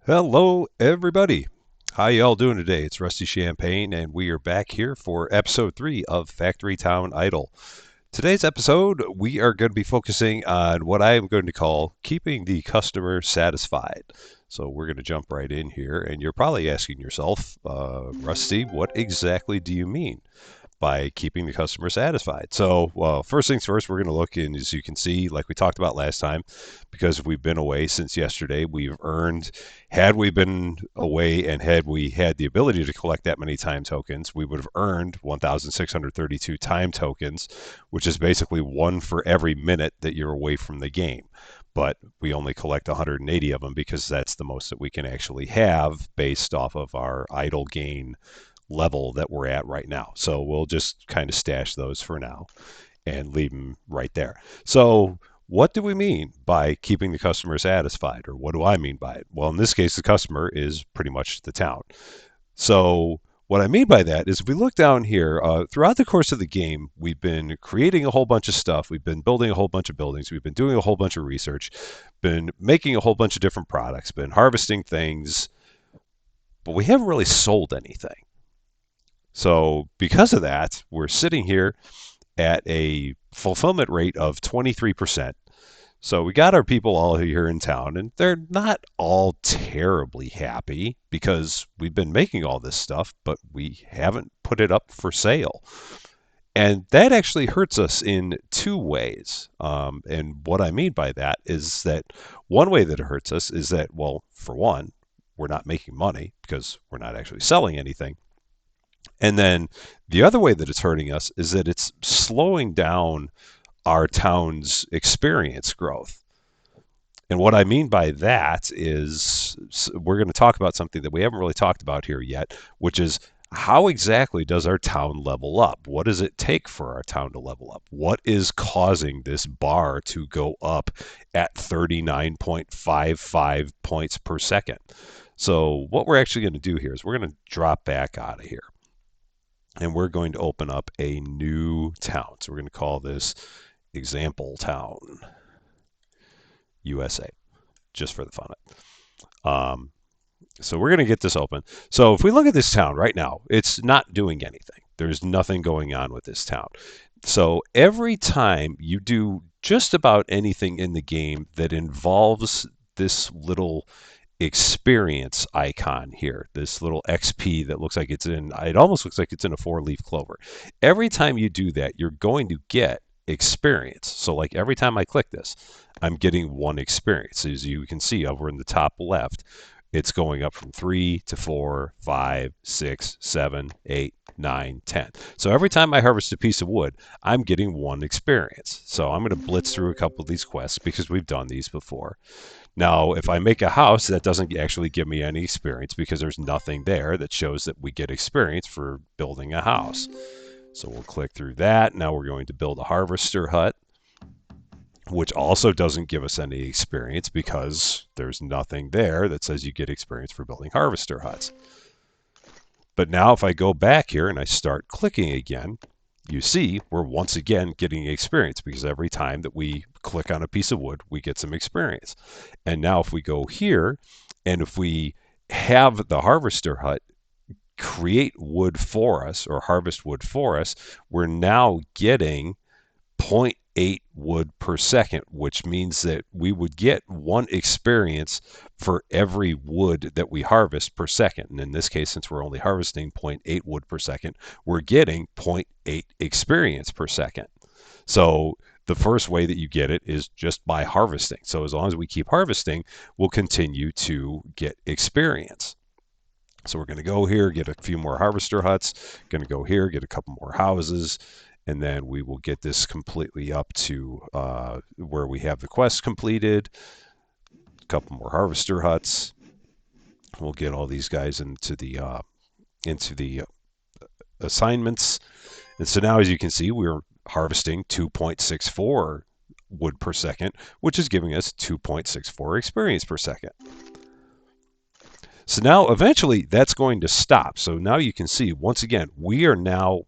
Hello, everybody. How y'all doing today? It's Rusty Champagne, and we are back here for episode 3 of Factory Town Idol. Today's episode, we are going to be focusing on what I am going to call keeping the customer satisfied. So we're going to jump right in here, and you're probably asking yourself, Rusty, what exactly do you mean by keeping the customer satisfied? So, first things first, we're going to look in, as you can see, like we talked about last time, because we've been away since yesterday, we've earned, had we been away and had we had the ability to collect that many time tokens, we would have earned 1,632 time tokens, which is basically one for every minute that you're away from the game. But we only collect 180 of them because that's the most that we can actually have based off of our idle gain level that we're at right now. So we'll just kind of stash those for now and leave them right there. So what do we mean by keeping the customer satisfied, or what do I mean by it? Well, in this case, the customer is pretty much the town. So what I mean by that is if we look down here, throughout the course of the game, we've been creating a whole bunch of stuff. We've been building a whole bunch of buildings. We've been doing a whole bunch of research, been making a whole bunch of different products, been harvesting things, but we haven't really sold anything. So because of that, we're sitting here at a fulfillment rate of 23%. So we got our people all here in town, and they're not all terribly happy because we've been making all this stuff, but we haven't put it up for sale. And that actually hurts us in two ways. And what I mean by that is that one way that it hurts us is that, well, for one, we're not making money because we're not actually selling anything. And then the other way that it's hurting us is that it's slowing down our town's experience growth. And what I mean by that is we're going to talk about something that we haven't really talked about here yet, which is how exactly does our town level up? What does it take for our town to level up? What is causing this bar to go up at 39.55 points per second? So, what we're actually going to do here is we're going to drop back out of here and we're going to open up a new town. So, we're going to call this Example Town USA, just for the fun of it. So we're going to get this open. So if we look at this town right now, it's not doing anything. There's nothing going on with this town. So every time you do just about anything in the game that involves this little experience icon here, this little XP that looks like it almost looks like it's in a four-leaf clover. Every time you do that, you're going to get experience. So like every time I click this, I'm getting one experience. As you can see over in the top left, it's going up from 3 to 4, 5, 6, 7, 8, 9, 10. So every time I harvest a piece of wood, I'm getting one experience. So I'm going to blitz through a couple of these quests because we've done these before. Now, if I make a house, that doesn't actually give me any experience because there's nothing there that shows that we get experience for building a house. So we'll click through that. Now we're going to build a harvester hut, which also doesn't give us any experience because there's nothing there that says you get experience for building harvester huts. But now if I go back here and I start clicking again, you see we're once again getting experience because every time that we click on a piece of wood, we get some experience. And now if we go here and if we have the harvester hut create wood for us or harvest wood for us, we're now getting zero point 0.8 wood per second, which means that we would get one experience for every wood that we harvest per second. And in this case, since we're only harvesting zero point 0.8 wood per second, we're getting 0.8 experience per second. So the first way that you get it is just by harvesting. So as long as we keep harvesting, we'll continue to get experience. So we're going to go here, get a few more harvester huts, going to go here, get a couple more houses, and then we will get this completely up to where we have the quest completed. A couple more harvester huts. We'll get all these guys into the assignments. And so now, as you can see, we're harvesting 2.64 wood per second, which is giving us 2.64 experience per second. So now eventually that's going to stop. So now you can see, once again, we are now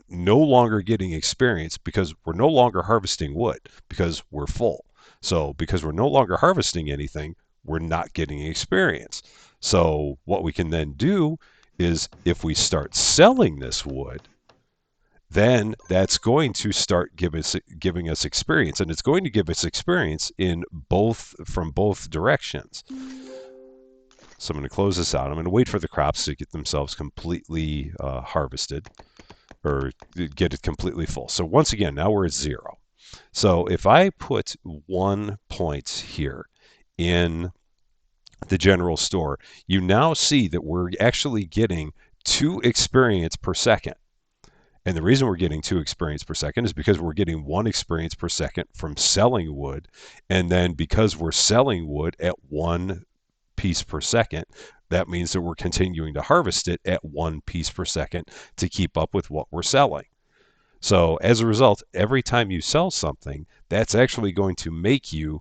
no longer getting experience because we're no longer harvesting wood because we're full. So because we're no longer harvesting anything, we're not getting experience. So what we can then do is if we start selling this wood, then that's going to start giving us experience, and it's going to give us experience in both from both directions. So I'm going to close this out. I'm going to wait for the crops to get themselves completely harvested or get it completely full. So once again, now we're at 0. So if I put 1 point here in the general store, you now see that we're actually getting 2 experience per second. And the reason we're getting 2 experience per second is because we're getting 1 experience per second from selling wood. And then because we're selling wood at 1 piece per second, that means that we're continuing to harvest it at 1 piece per second to keep up with what we're selling. So as a result, every time you sell something, it's actually going to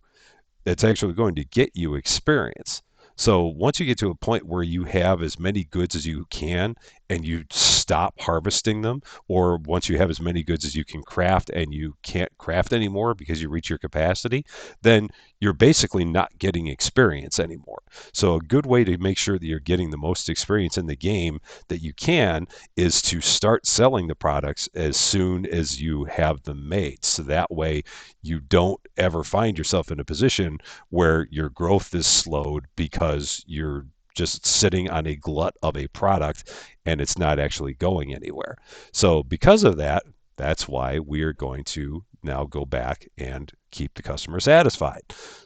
get you experience. So once you get to a point where you have as many goods as you can and you stop harvesting them, or once you have as many goods as you can craft and you can't craft anymore because you reach your capacity, then you're basically not getting experience anymore. So a good way to make sure that you're getting the most experience in the game that you can is to start selling the products as soon as you have them made. So that way you don't ever find yourself in a position where your growth is slowed because you're just sitting on a glut of a product and it's not actually going anywhere. So because of that, that's why we're going to now go back and keep the customer satisfied.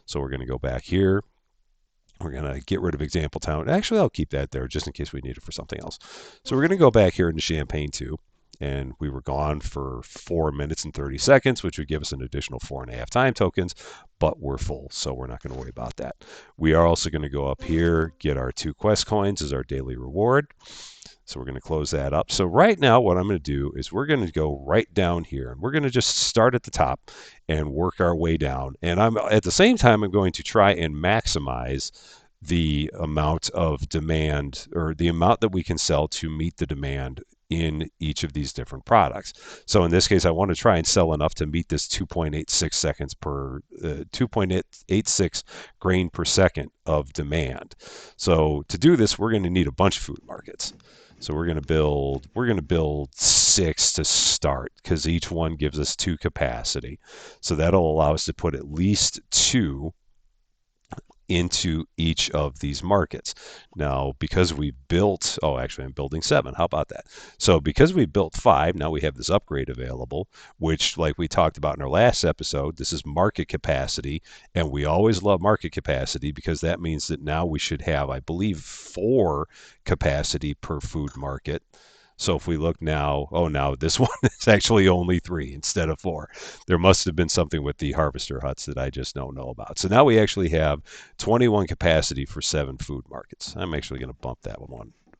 So we're going to go back here. We're going to get rid of example town. Actually, I'll keep that there just in case we need it for something else. So we're going to go back here into Champagne 2. And we were gone for 4 minutes and 30 seconds, which would give us an additional 4.5 time tokens, but we're full, so we're not going to worry about that. We are also going to go up here, get our 2 quest coins as our daily reward. So we're going to close that up. So right now what I'm going to do is we're going to go right down here, and we're going to just start at the top and work our way down. And I'm at the same time I'm going to try and maximize the amount of demand, or the amount that we can sell to meet the demand in each of these different products. So in this case, I want to try and sell enough to meet this 2.86 seconds per 2.86 grain per second of demand. So to do this, we're going to need a bunch of food markets. So we're going to build 6 to start, because each one gives us 2 capacity. So that'll allow us to put at least 2 into each of these markets. Now, because we built, oh, actually, I'm building 7. How about that? So because we built 5, now we have this upgrade available, which, like we talked about in our last episode, this is market capacity, and we always love market capacity because that means that now we should have, I believe, 4 capacity per food market. So if we look now, oh, now this one is actually only 3 instead of 4. There must have been something with the harvester huts that I just don't know about. So now we actually have 21 capacity for 7 food markets. I'm actually going to bump that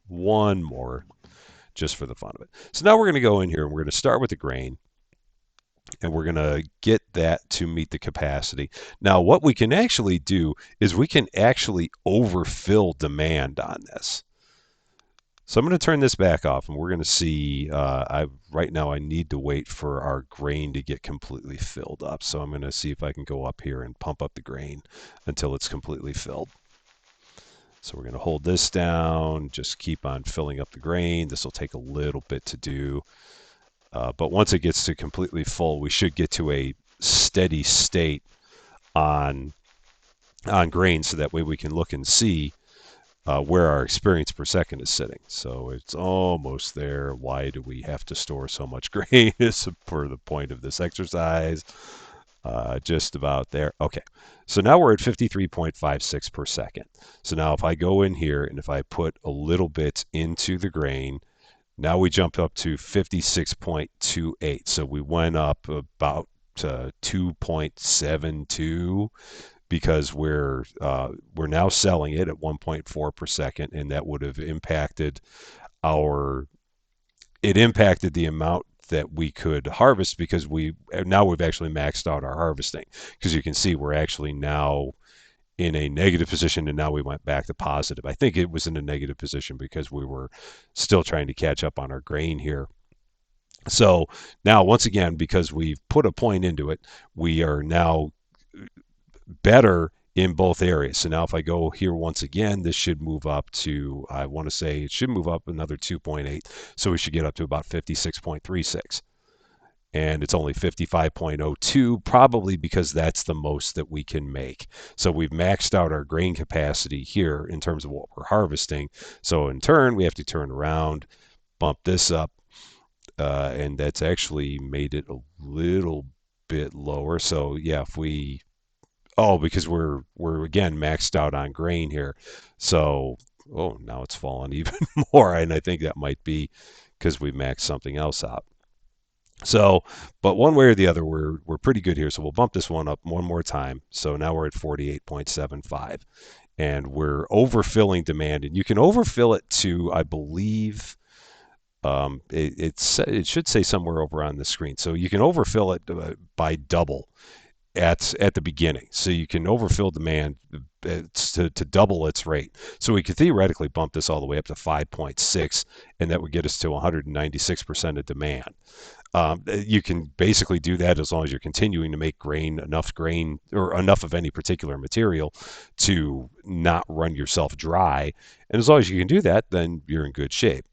one more just for the fun of it. So now we're going to go in here and we're going to start with the grain, and we're going to get that to meet the capacity. Now what we can actually do is we can actually overfill demand on this. So I'm going to turn this back off, and we're going to see, right now I need to wait for our grain to get completely filled up. So I'm going to see if I can go up here and pump up the grain until it's completely filled. So we're going to hold this down, just keep on filling up the grain. This will take a little bit to do. But once it gets to completely full, we should get to a steady state on grain, so that way we can look and see where our experience per second is sitting. So it's almost there. Why do we have to store so much grain? Is for the point of this exercise. Just about there. Okay. So now we're at 53.56 per second. So now if I go in here and if I put a little bit into the grain, now we jump up to 56.28. So we went up about 2.72, because we're now selling it at 1.4 per second, and that would have impacted the amount that we could harvest, because we've actually maxed out our harvesting, because you can see we're actually now in a negative position, and now we went back to positive. I think it was in a negative position because we were still trying to catch up on our grain here. So now, once again, because we've put a point into it, we are now better in both areas. So now if I go here once again, this should move up to, I want to say it should move up another 2.8. So we should get up to about 56.36. And it's only 55.02, probably because that's the most that we can make. So we've maxed out our grain capacity here in terms of what we're harvesting. So in turn, we have to turn around, bump this up, and that's actually made it a little bit lower. So yeah, if we because we're again maxed out on grain here. So now it's fallen even more, and I think that might be because we maxed something else out. So, but one way or the other, we're pretty good here. So we'll bump this one up one more time. So now we're at 48.75, and we're overfilling demand. And you can overfill it to, I believe, it should say somewhere over on the screen. So you can overfill it by double at the beginning. So you can overfill demand to double its rate. So we could theoretically bump this all the way up to 5.6, and that would get us to 196% of demand. You can basically do that as long as you're continuing to make grain, or enough of any particular material to not run yourself dry. And as long as you can do that, then you're in good shape.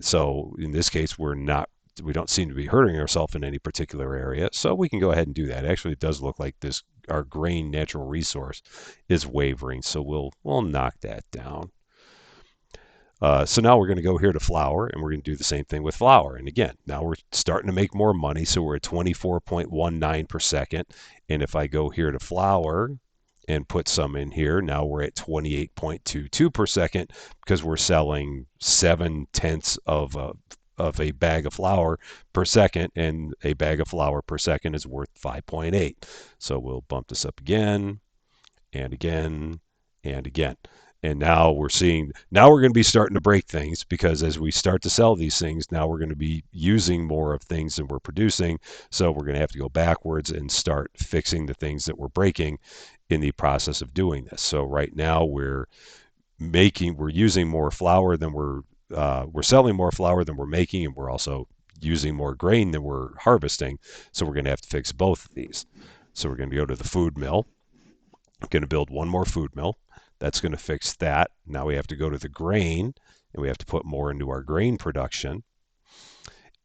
So in this case, we don't seem to be hurting ourselves in any particular area, so we can go ahead and do that. Actually, it does look like our grain natural resource is wavering, so we'll knock that down. So now we're going to go here to flour, and we're going to do the same thing with flour. And again, now we're starting to make more money, so we're at 24.19 per second. And if I go here to flour and put some in here, now we're at 28.22 per second because we're selling 7/10 of a bag of flour per second, and a bag of flour per second is worth 5.8. So we'll bump this up again and again and again. And now we're going to be starting to break things, because as we start to sell these things, now we're going to be using more of things than we're producing. So we're going to have to go backwards and start fixing the things that we're breaking in the process of doing this. So right now we're using more flour than we're selling more flour than we're making, and we're also using more grain than we're harvesting. So we're going to have to fix both of these. So we're going to go to the food mill. I'm going to build one more food mill. That's going to fix that. Now we have to go to the grain, and we have to put more into our grain production.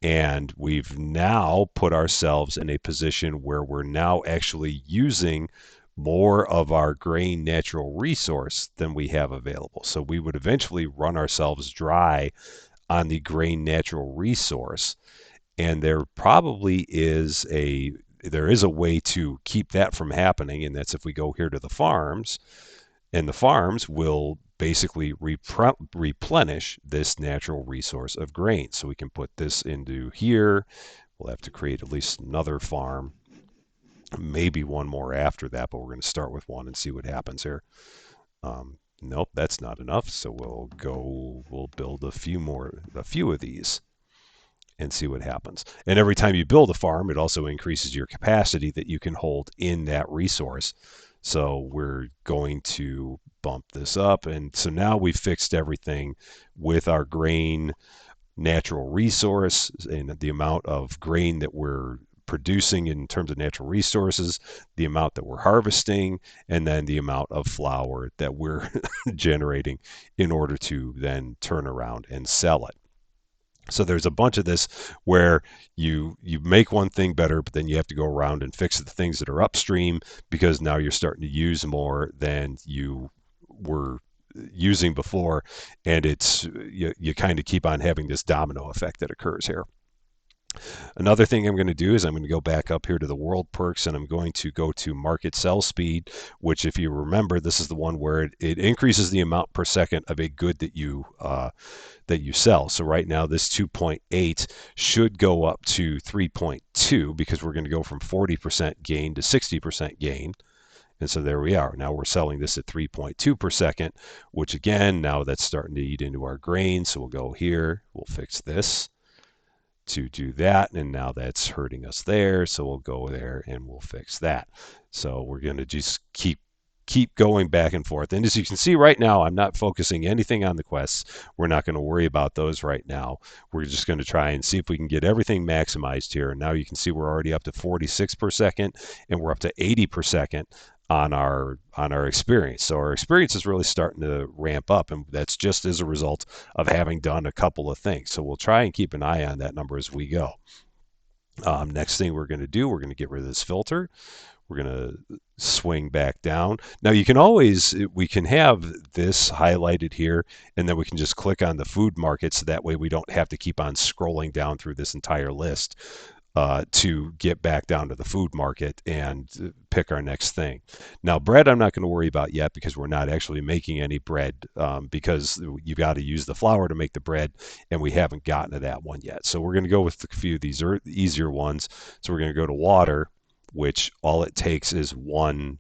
And we've now put ourselves in a position where we're now actually using more of our grain natural resource than we have available. So we would eventually run ourselves dry on the grain natural resource. And there is a way to keep that from happening, and that's if we go here to the farms, and the farms will basically replenish this natural resource of grain. So we can put this into here. We'll have to create at least another farm, maybe one more after that, but we're going to start with one and see what happens here. Nope, that's not enough. So we'll build a few of these and see what happens. And every time you build a farm, it also increases your capacity that you can hold in that resource. So we're going to bump this up. And so now we've fixed everything with our grain natural resource, and the amount of grain that we're producing in terms of natural resources, the amount that we're harvesting, and then the amount of flour that we're generating in order to then turn around and sell it. So there's a bunch of this where you make one thing better, but then you have to go around and fix the things that are upstream, because now you're starting to use more than you were using before, and you kind of keep on having this domino effect that occurs here. Another thing I'm going to do is I'm going to go back up here to the world perks, and I'm going to go to market sell speed, which, if you remember, this is the one where it increases the amount per second of a good that you sell. So right now this 2.8 should go up to 3.2, because we're going to go from 40% gain to 60% gain. And so there we are. Now we're selling this at 3.2 per second, which again, now that's starting to eat into our grain. So we'll go here, we'll fix this to do that, and now that's hurting us there, so we'll go there and we'll fix that. So we're going to just keep going back and forth. And as you can see right now, I'm not focusing anything on the quests. We're not going to worry about those right now. We're just going to try and see if we can get everything maximized here. And now you can see we're already up to 46 per second, and we're up to 80 per second on our experience. So our experience is really starting to ramp up, and that's just as a result of having done a couple of things. So we'll try and keep an eye on that number as we go. Next thing we're going to do, we're going to get rid of this filter. We're going to swing back down. Now you can always, we can have this highlighted here, and then we can just click on the food market, so that way we don't have to keep on scrolling down through this entire list to get back down to the food market and pick our next thing. Now, bread, I'm not going to worry about yet because we're not actually making any bread, because you've got to use the flour to make the bread, and we haven't gotten to that one yet. So we're going to go with a few of these easier ones. So we're going to go to water, which all it takes is one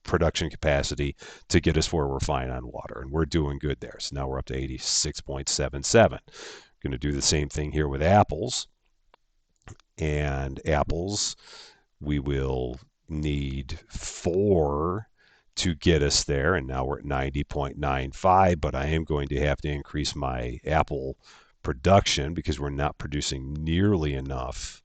production capacity to get us where we're fine on water, and we're doing good there. So now we're up to 86.77. Going to do the same thing here with apples. And apples, we will need 4 to get us there, and now we're at 90.95, but I am going to have to increase my apple production because we're not producing nearly enough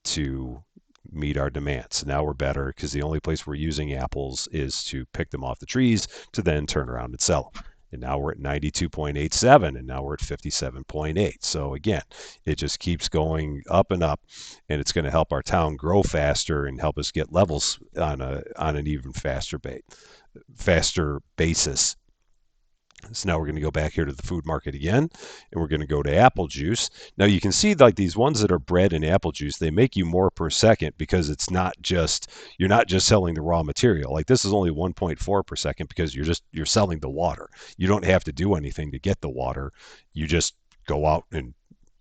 to meet our demands. So now we're better because the only place we're using apples is to pick them off the trees to then turn around and sell them. And now we're at 92.87, and now we're at 57.8. So again, it just keeps going up and up, and it's going to help our town grow faster and help us get levels on an even faster basis. So now we're going to go back here to the food market again, and we're going to go to apple juice. Now you can see like these ones that are bread and apple juice, they make you more per second because it's not just, you're not just selling the raw material. Like this is only 1.4 per second because you're selling the water. You don't have to do anything to get the water. You just go out and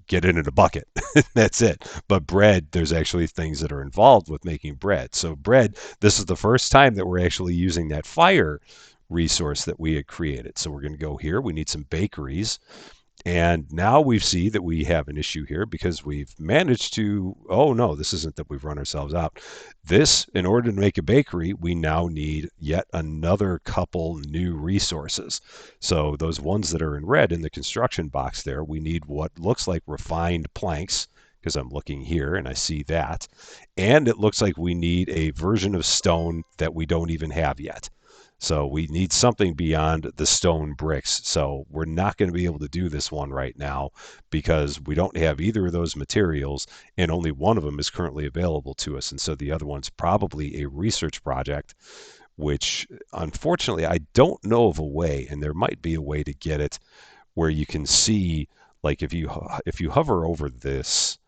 get it in a bucket. That's it. But bread, there's actually things that are involved with making bread. So bread, this is the first time that we're actually using that fire resource that we had created. So we're going to go here. We need some bakeries. And now we see that we have an issue here because we've managed to, oh no, this isn't that we've run ourselves out. This, in order to make a bakery, we now need yet another couple new resources. So those ones that are in red in the construction box there, we need what looks like refined planks, because I'm looking here and I see that. And it looks like we need a version of stone that we don't even have yet. So we need something beyond the stone bricks. So we're not going to be able to do this one right now because we don't have either of those materials, and only one of them is currently available to us. And so the other one's probably a research project, which unfortunately I don't know of a way, and there might be a way to get it where you can see, like if you hover over this,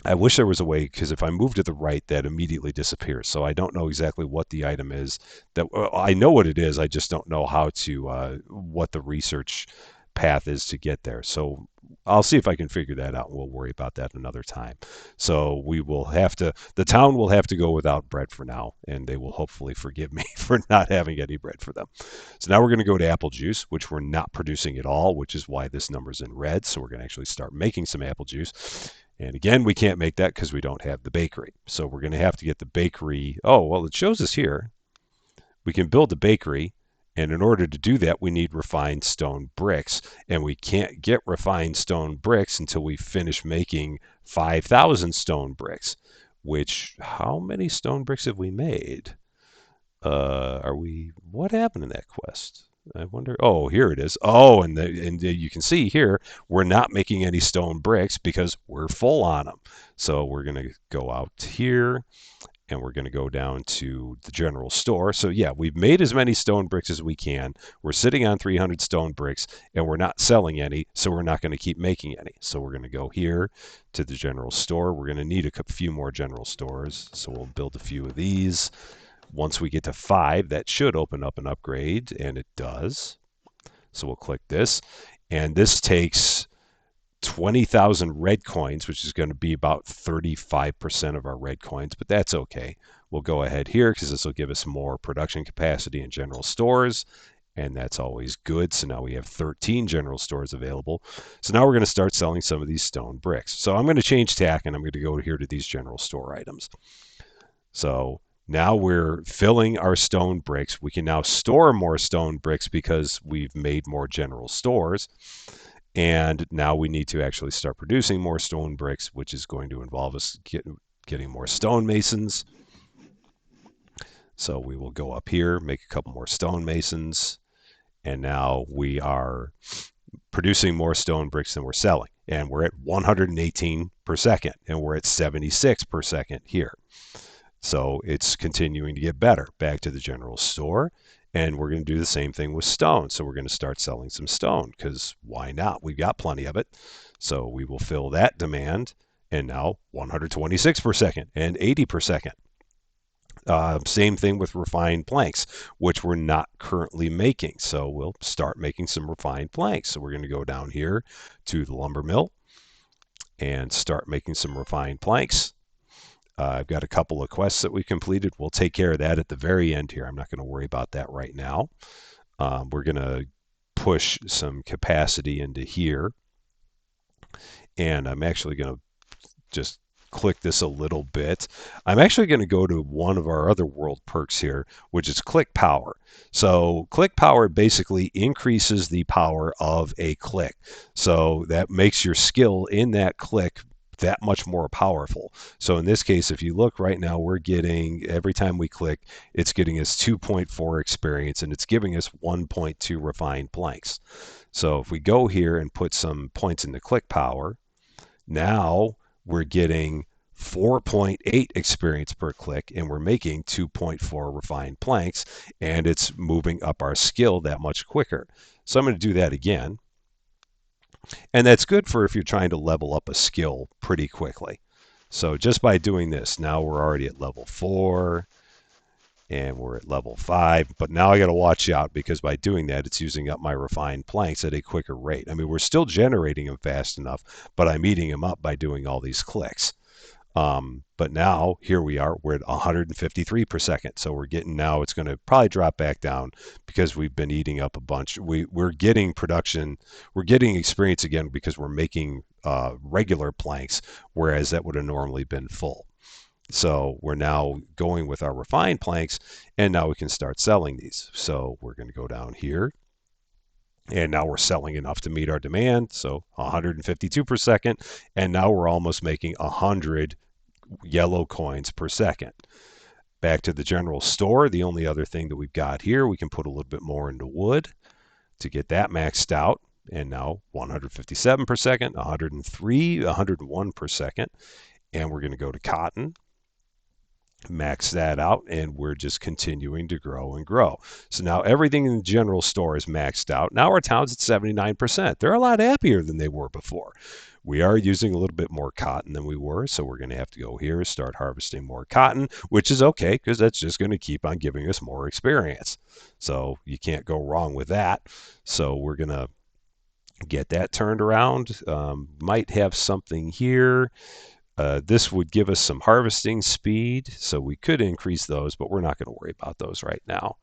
I wish there was a way, because if I move to the right, that immediately disappears. So I don't know exactly what the item is. That I know what it is. I just don't know how to what the research path is to get there. So I'll see if I can figure that out. We'll worry about that another time. So we will have to. The town will have to go without bread for now, and they will hopefully forgive me for not having any bread for them. So now we're going to go to apple juice, which we're not producing at all, which is why this number's in red. So we're going to actually start making some apple juice. And again, we can't make that because we don't have the bakery. So we're going to have to get the bakery. Oh, well, it shows us here. We can build the bakery. And in order to do that, we need refined stone bricks. And we can't get refined stone bricks until we finish making 5,000 stone bricks. Which, how many stone bricks have we made? What happened in that quest? I wonder. Oh, here it is. Oh, and you can see here we're not making any stone bricks because we're full on them. So we're going to go out here and we're going to go down to the general store. So yeah, we've made as many stone bricks as we can. We're sitting on 300 stone bricks and we're not selling any, so we're not going to keep making any. So we're going to go here to the general store. We're going to need a few more general stores. So we'll build a few of these. Once we get to 5, that should open up an upgrade, and it does. So we'll click this, and this takes 20,000 red coins, which is going to be about 35% of our red coins, but that's okay. We'll go ahead here because this will give us more production capacity in general stores, and that's always good. So now we have 13 general stores available. So now we're going to start selling some of these stone bricks. So I'm going to change tack, and I'm going to go here to these general store items. So now we're filling our stone bricks. We can now store more stone bricks because we've made more general stores. And now we need to actually start producing more stone bricks, which is going to involve us getting more stonemasons. So we will go up here, make a couple more stonemasons, and now we are producing more stone bricks than we're selling. And we're at 118 per second, and we're at 76 per second here. So it's continuing to get better. Back to the general store, and we're going to do the same thing with stone. So we're going to start selling some stone because why not? We've got plenty of it. So we will fill that demand, and now 126 per second and 80 per second. Same thing with refined planks, which we're not currently making. So we'll start making some refined planks. So we're going to go down here to the lumber mill and start making some refined planks. I've got a couple of quests that we completed. We'll take care of that at the very end here. I'm not going to worry about that right now. We're going to push some capacity into here. And I'm actually going to just click this a little bit. I'm actually going to go to one of our other world perks here, which is click power. So click power basically increases the power of a click. So that makes your skill in that click that much more powerful. So in this case, if you look right now, we're getting, every time we click, it's getting us 2.4 experience and it's giving us 1.2 refined planks. So if we go here and put some points into click power, now we're getting 4.8 experience per click and we're making 2.4 refined planks, and it's moving up our skill that much quicker. So I'm going to do that again. And that's good for if you're trying to level up a skill pretty quickly. So just by doing this, now we're already at level 4 and we're at level 5. But now I got to watch out because by doing that, it's using up my refined planks at a quicker rate. I mean, we're still generating them fast enough, but I'm eating them up by doing all these clicks. But now here we are, we're at 153 per second. So we're getting, now it's going to probably drop back down because we've been eating up a bunch. We're getting production, we're getting experience again because we're making regular planks, whereas that would have normally been full. So we're now going with our refined planks, and now we can start selling these. So we're going to go down here, and now we're selling enough to meet our demand. So 152 per second, and now we're almost making 100 yellow coins per second. Back to the general store, the only other thing that we've got here, we can put a little bit more into wood to get that maxed out. And now 157 per second, 103, 101 per second. And we're going to go to cotton, max that out, and we're just continuing to grow and grow. So now everything in the general store is maxed out. Now our town's at 79%. They're a lot happier than they were before. We are using a little bit more cotton than we were, so we're going to have to go here, start harvesting more cotton, which is okay because that's just going to keep on giving us more experience. So you can't go wrong with that. So we're going to get that turned around. Might have something here. This would give us some harvesting speed, so we could increase those, but we're not going to worry about those right now.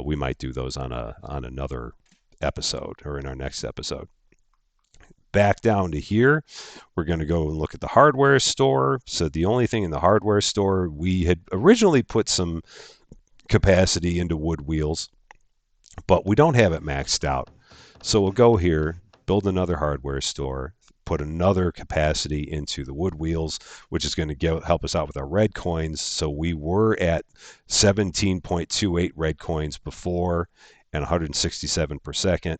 We might do those on another episode or in our next episode. Back down to here, we're going to go and look at the hardware store. So the only thing in the hardware store, we had originally put some capacity into wood wheels, but we don't have it maxed out. So we'll go here, build another hardware store, put another capacity into the wood wheels, which is going to help us out with our red coins. So we were at 17.28 red coins before and 167 per second.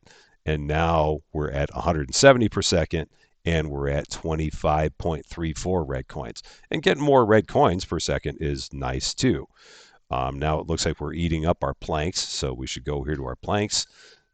And now we're at 170 per second and we're at 25.34 red coins. And getting more red coins per second is nice too. Now it looks like we're eating up our planks, so we should go here to our planks,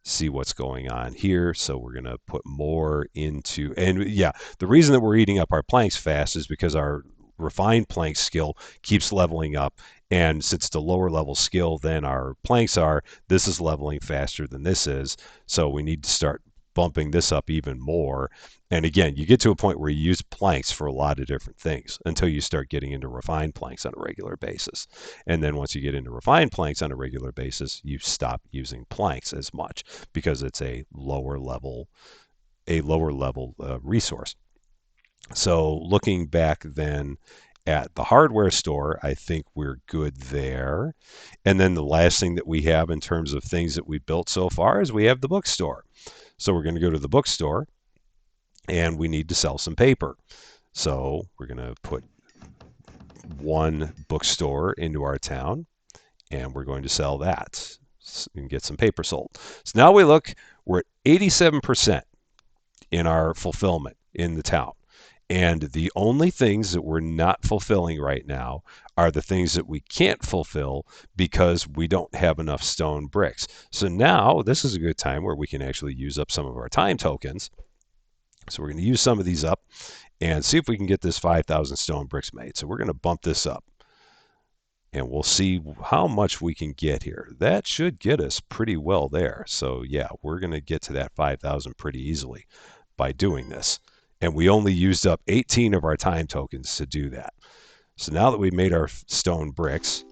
see what's going on here. So we're going to put more into, and yeah, the reason that we're eating up our planks fast is because our refined plank skill keeps leveling up. And since it's a lower level skill than our planks are, this is leveling faster than this is. So we need to start bumping this up even more. And again, you get to a point where you use planks for a lot of different things until you start getting into refined planks on a regular basis. And then once you get into refined planks on a regular basis, you stop using planks as much because it's a lower level resource. So looking back then at the hardware store, I think we're good there. And then the last thing that we have in terms of things that we built so far is we have the bookstore. So we're going to go to the bookstore and we need to sell some paper. So we're going to put one bookstore into our town and we're going to sell that and get some paper sold. So now we look, we're at 87% in our fulfillment in the town. And the only things that we're not fulfilling right now are the things that we can't fulfill because we don't have enough stone bricks. So now this is a good time where we can actually use up some of our time tokens. So we're going to use some of these up and see if we can get this 5,000 stone bricks made. So we're going to bump this up and we'll see how much we can get here. That should get us pretty well there. So yeah, we're going to get to that 5,000 pretty easily by doing this. And we only used up 18 of our time tokens to do that. So now that we've made our stone bricks,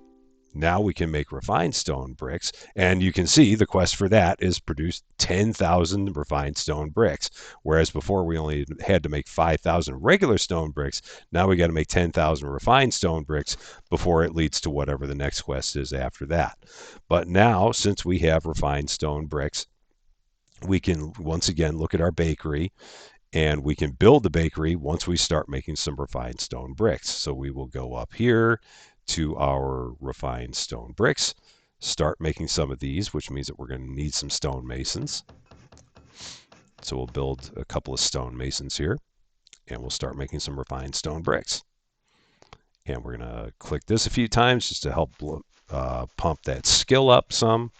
now we can make refined stone bricks. And you can see the quest for that is produce 10,000 refined stone bricks. Whereas before we only had to make 5,000 regular stone bricks. Now we got to make 10,000 refined stone bricks before it leads to whatever the next quest is after that. But now, since we have refined stone bricks, we can once again look at our bakery, and we can build the bakery once we start making some refined stone bricks. So we will go up here to our refined stone bricks, start making some of these, which means that we're going to need some stonemasons. So we'll build a couple of stonemasons here, and we'll start making some refined stone bricks. And we're going to click this a few times just to help pump that skill up some,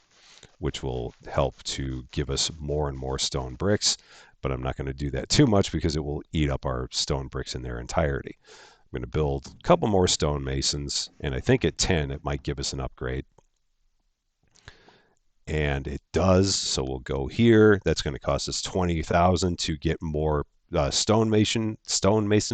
which will help to give us more and more stone bricks. But I'm not going to do that too much because it will eat up our stone bricks in their entirety. I'm going to build a couple more stonemasons, and I think at 10 it might give us an upgrade. And it does, so we'll go here. That's going to cost us 20,000 to get more stonemason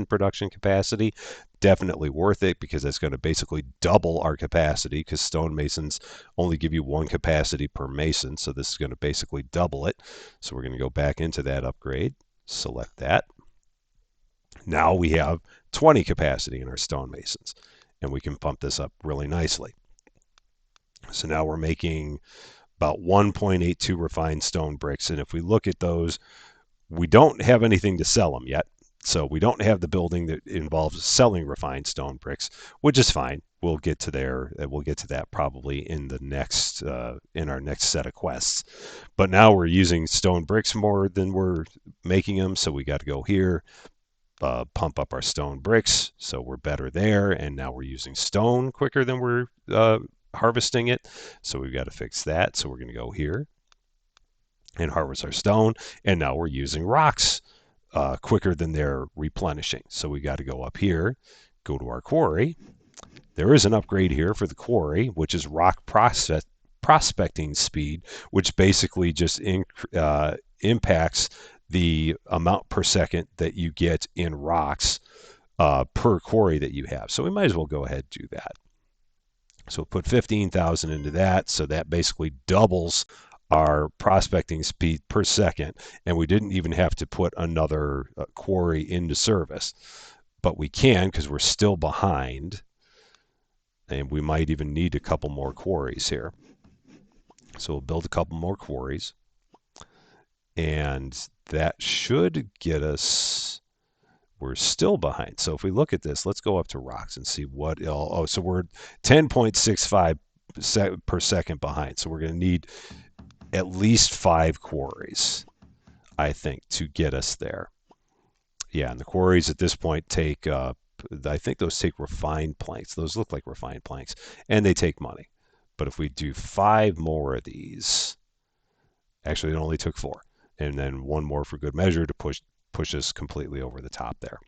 production capacity. Definitely worth it because that's going to basically double our capacity, because stonemasons only give you one capacity per mason, so this is going to basically double it. So we're going to go back into that upgrade, select that. Now we have 20 capacity in our stonemasons, and we can pump this up really nicely. So now we're making about 1.82 refined stone bricks, and if we look at those, we don't have anything to sell them yet. So we don't have the building that involves selling refined stone bricks, which is fine. We'll get to there. We'll get to that probably in the next in our next set of quests. But now we're using stone bricks more than we're making them, so we got to go here, pump up our stone bricks, so we're better there. And now we're using stone quicker than we're harvesting it, so we've got to fix that. So we're going to go here and harvest our stone, and now we're using rocks quicker than they're replenishing. So we got to go up here, go to our quarry. There is an upgrade here for the quarry, which is rock prospecting speed, which basically just impacts the amount per second that you get in rocks per quarry that you have. So we might as well go ahead and do that. So we'll put 15,000 into that. So that basically doubles our prospecting speed per second, and we didn't even have to put another quarry into service. But we can, because we're still behind, and we might even need a couple more quarries here. So we'll build a couple more quarries, and that should get us. We're still behind. So if we look at this, let's go up to rocks and see what. Oh, so we're 10.65 per second behind. So we're going to need at least 5 quarries, I think, to get us there. Yeah, and the quarries at this point take, I think those take refined planks. Those look like refined planks, and they take money. But if we do 5 more of these, actually it only took 4, and then 1 more for good measure to push us completely over the top there.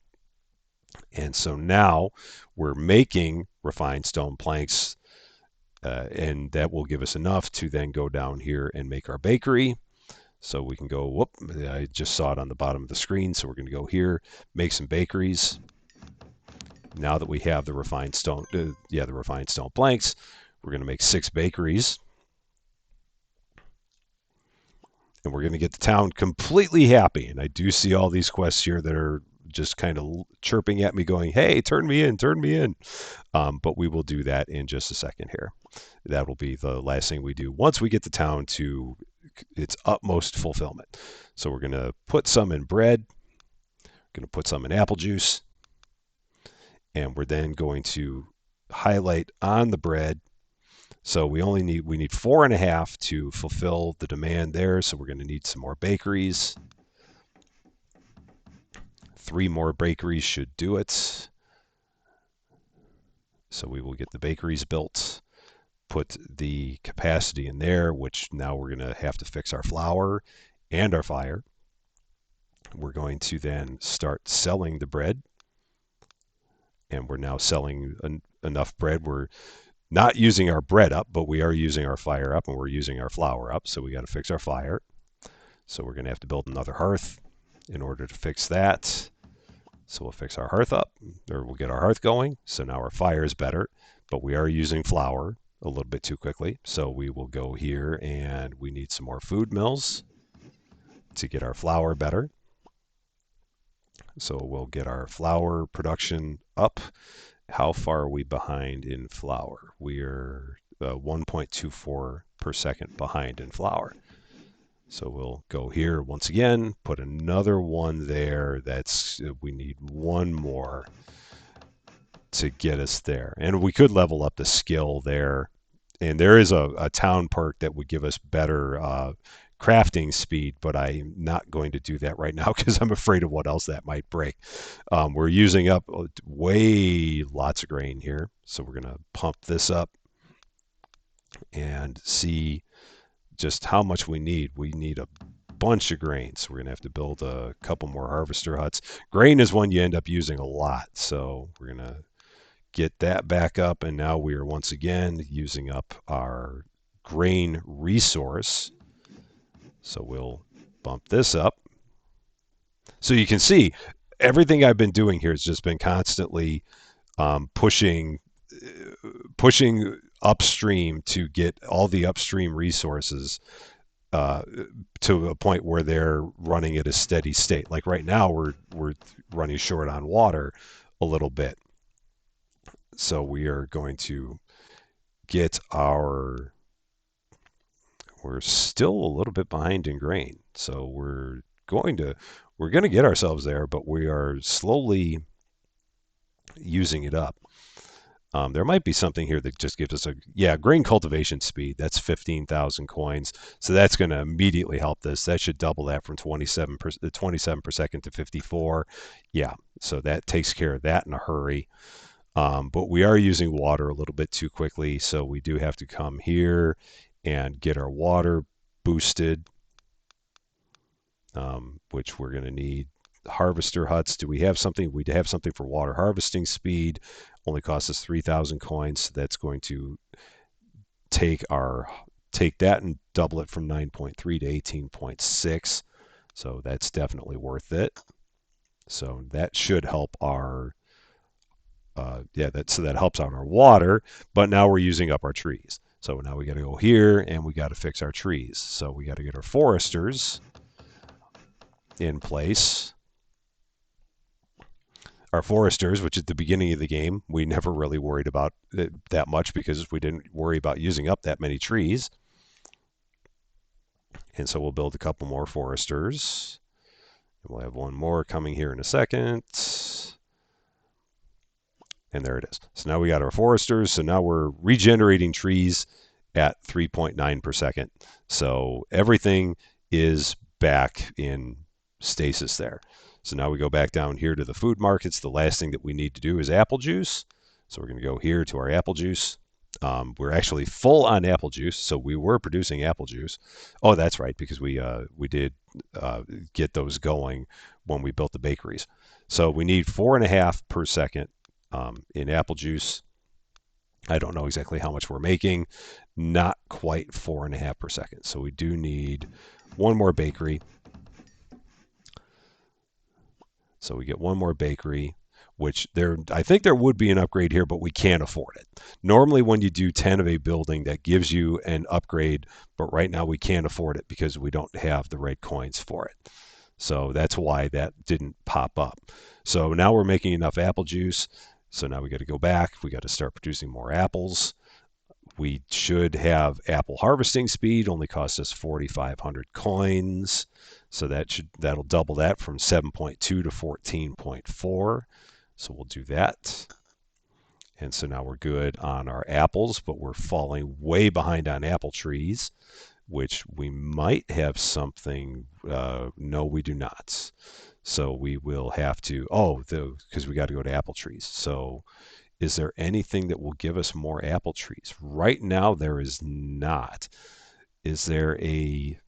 And so now we're making refined stone planks, and that will give us enough to then go down here and make our bakery. So we can go, whoop, I just saw it on the bottom of the screen. So we're going to go here, make some bakeries. Now that we have the refined stone, the refined stone planks, we're going to make 6 bakeries. And we're going to get the town completely happy. And I do see all these quests here that are just kind of chirping at me going, hey, turn me in, turn me in. But we will do that in just a second here. That will be the last thing we do once we get the town to its utmost fulfillment. So we're going to put some in bread, going to put some in apple juice, and we're then going to highlight on the bread So we need 4.5 to fulfill the demand there. So we're going to need some more bakeries. 3 more bakeries should do it. So we will get the bakeries built, put the capacity in there, which now we're going to have to fix our flour and our fire. We're going to then start selling the bread, and we're now selling enough bread. We're not using our bread up, but we are using our fire up, and we're using our flour up. So we got to fix our fire. So we're going to have to build another hearth in order to fix that. So we'll fix our hearth up, or we'll get our hearth going. So now our fire is better, but we are using flour a little bit too quickly. So we will go here, and we need some more food mills to get our flour better. So we'll get our flour production up. How far are we behind in flour? We're 1.24 per second behind in flour. So we'll go here once again, put another one there. We need one more to get us there. And we could level up the skill there. And there is a town perk that would give us better crafting speed, but I'm not going to do that right now because I'm afraid of what else that might break. We're using up way lots of grain here. So we're going to pump this up and see just how much we need. We need a bunch of grain, so we're going to have to build a couple more harvester huts. Grain is one you end up using a lot, so we're going to get that back up, and now we are once again using up our grain resource. So we'll bump this up. So you can see everything I've been doing here has just been constantly pushing upstream to get all the upstream resources uh, to a point where they're running at a steady state. Like right now, we're running short on water a little bit, so we are going to get our. We're still a little bit behind in grain, so we're going to get ourselves there, but we are slowly using it up. There might be something here that just gives us grain cultivation speed. That's 15,000 coins. So that's going to immediately help this. That should double that from 27 per second to 54. Yeah, so that takes care of that in a hurry. But we are using water a little bit too quickly, so we do have to come here and get our water boosted, which we're going to need. Harvester huts. Do we have something? We have something for water harvesting speed. Only costs us 3,000 coins. So that's going to take that and double it from 9.3 to 18.6. So that's definitely worth it. So that should help our that helps on our water. But now we're using up our trees. So now we got to go here and we got to fix our trees. So we got to get our foresters in place. Our foresters, which at the beginning of the game, we never really worried about it that much because we didn't worry about using up that many trees. And so we'll build a couple more foresters. We'll have one more coming here in a second. And there it is. So now we got our foresters. So now we're regenerating trees at 3.9 per second. So everything is back in stasis there. So now we go back down here to the food markets. The last thing that we need to do is apple juice. So we're going to go here to our apple juice. We're actually full on apple juice, so we were producing apple juice. Oh, that's right, because we did get those going when we built the bakeries. So we need 4.5 per second in apple juice. I don't know exactly how much we're making. Not quite 4.5 per second. So we do need one more bakery. So we get one more bakery, which I think there would be an upgrade here, but we can't afford it. Normally when you do 10 of a building, that gives you an upgrade, but right now we can't afford it because we don't have the red coins for it. So that's why that didn't pop up. So now we're making enough apple juice. So now we got to go back. We got to start producing more apples. We should have apple harvesting speed, only cost us 4,500 coins. So that'll double that from 7.2 to 14.4. So we'll do that. And so now we're good on our apples, but we're falling way behind on apple trees, which we might have something. No, we do not. So we will have to, because we got to go to apple trees. So is there anything that will give us more apple trees? Right now, there is not. Is there a,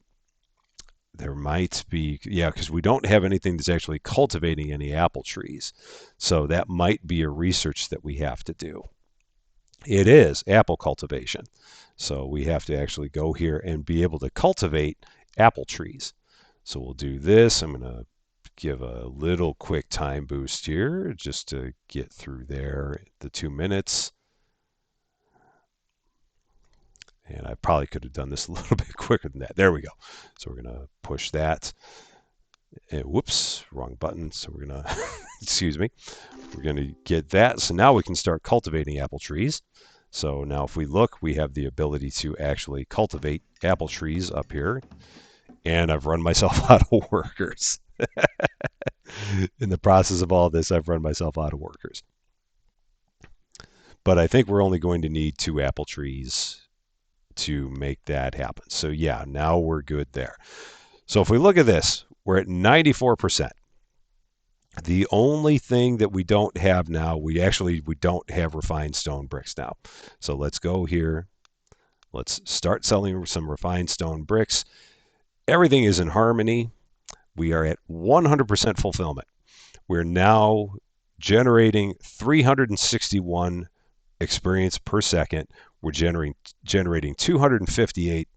there might be, yeah, because we don't have anything that's actually cultivating any apple trees. So that might be a research that we have to do. It is apple cultivation. So we have to actually go here and be able to cultivate apple trees. So we'll do this. I'm going to give a little quick time boost here just to get through there the 2 minutes. And I probably could have done this a little bit quicker than that. There we go. So we're going to push that. And whoops, wrong button. So we're going to, excuse me, we're going to get that. So now we can start cultivating apple trees. So now if we look, we have the ability to actually cultivate apple trees up here. And I've run myself out of workers. In the process of all this, I've run myself out of workers. But I think we're only going to need 2 apple trees to make that happen. So yeah, now we're good there. So if we look at this, we're at 94%. The only thing that we don't have now, we don't have refined stone bricks now. So let's go here. Let's start selling some refined stone bricks. Everything is in harmony. We are at 100% fulfillment. We're now generating 361 experience per second. We're generating 258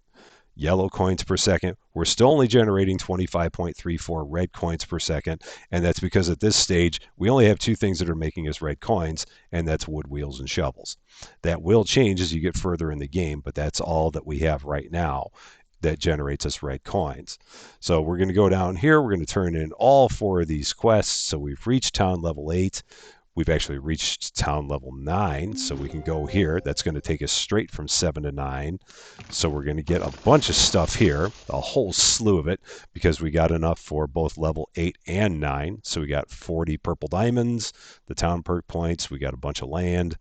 yellow coins per second. We're still only generating 25.34 red coins per second, and that's because at this stage we only have 2 things that are making us red coins, and that's wood wheels and shovels. That will change as you get further in the game, but that's all that we have right now that generates us red coins. So we're going to go down here. We're going to turn in all 4 of these quests. So we've reached town level 8. We've actually reached town level 9, so we can go here. That's going to take us straight from 7 to 9. So we're going to get a bunch of stuff here, a whole slew of it, because we got enough for both level 8 and 9. So we got 40 purple diamonds, the town perk points, we got a bunch of land,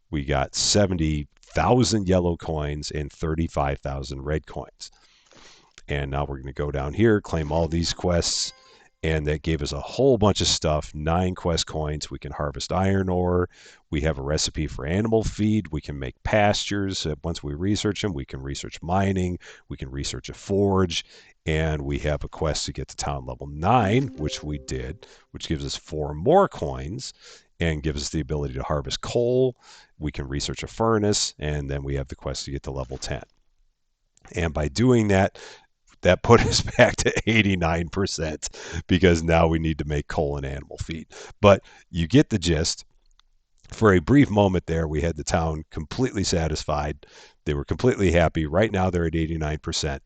we got 70,000 yellow coins and 35,000 red coins. And now we're going to go down here, claim all these quests, and that gave us a whole bunch of stuff. 9 quest coins. We can harvest iron ore. We have a recipe for animal feed. We can make pastures. Once we research them, we can research mining. We can research a forge. And we have a quest to get to town level 9, which we did, which gives us 4 more coins and gives us the ability to harvest coal. We can research a furnace, and then we have the quest to get to level 10. And by doing that, that put us back to 89% because now we need to make coal and animal feed. But you get the gist. For a brief moment there, we had the town completely satisfied. They were completely happy. Right now, they're at 89%.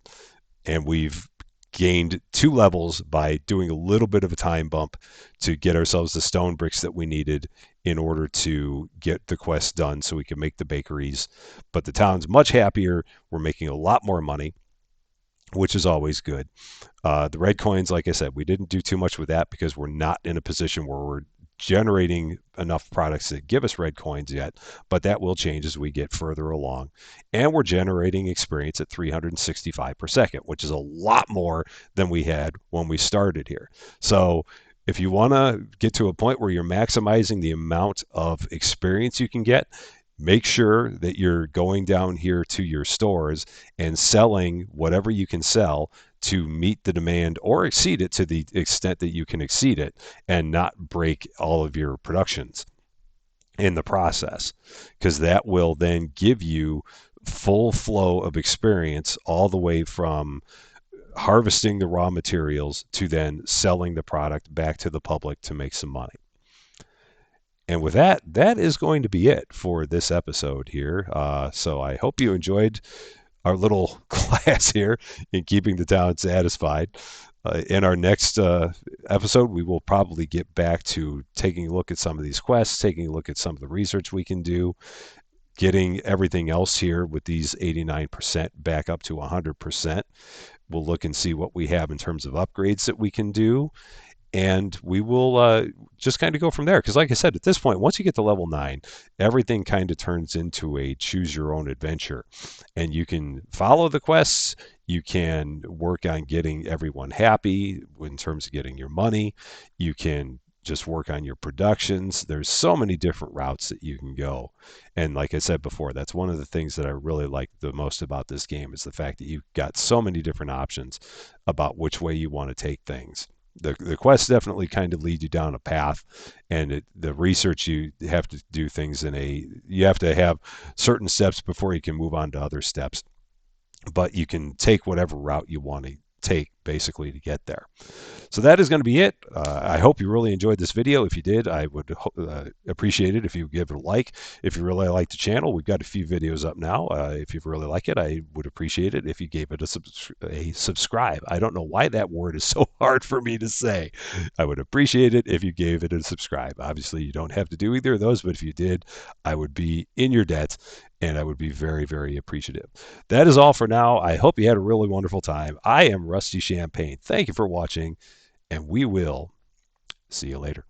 And we've gained 2 levels by doing a little bit of a time bump to get ourselves the stone bricks that we needed in order to get the quest done so we can make the bakeries. But the town's much happier. We're making a lot more money, which is always good. The red coins, like I said, we didn't do too much with that because we're not in a position where we're generating enough products to give us red coins yet, but that will change as we get further along. And we're generating experience at 365 per second, which is a lot more than we had when we started here. So if you want to get to a point where you're maximizing the amount of experience you can get, make sure that you're going down here to your stores and selling whatever you can sell to meet the demand or exceed it to the extent that you can exceed it and not break all of your productions in the process, because that will then give you full flow of experience all the way from harvesting the raw materials to then selling the product back to the public to make some money. And with that, that is going to be it for this episode here. So I hope you enjoyed our little class here in keeping the town satisfied. In our next episode, we will probably get back to taking a look at some of these quests, taking a look at some of the research we can do, getting everything else here with these 89% back up to 100%. We'll look and see what we have in terms of upgrades that we can do. and we will just kind of go from there. Because, like I said, at this point, once you get to level 9, everything kind of turns into a choose your own adventure. And you can follow the quests, you can work on getting everyone happy in terms of getting your money, you can just work on your productions. There's so many different routes that you can go. And like I said before, that's one of the things that I really like the most about this game is the fact that you've got so many different options about which way you want to take things. The quests definitely kind of lead you down a path, and the research, you have to do things you have to have certain steps before you can move on to other steps, but you can take whatever route you want to take basically to get there. So that is going to be it. I hope you really enjoyed this video. If you did, I would appreciate it if you give it a like. If you really like the channel, we've got a few videos up now. If you really like it, I would appreciate it if you gave it a subscribe. I don't know why that word is so hard for me to say. I would appreciate it if you gave it a subscribe. Obviously, you don't have to do either of those, but if you did, I would be in your debt, and I would be very, very appreciative. That is all for now. I hope you had a really wonderful time. I am Rusty Champagne. Thank you for watching, and we will see you later.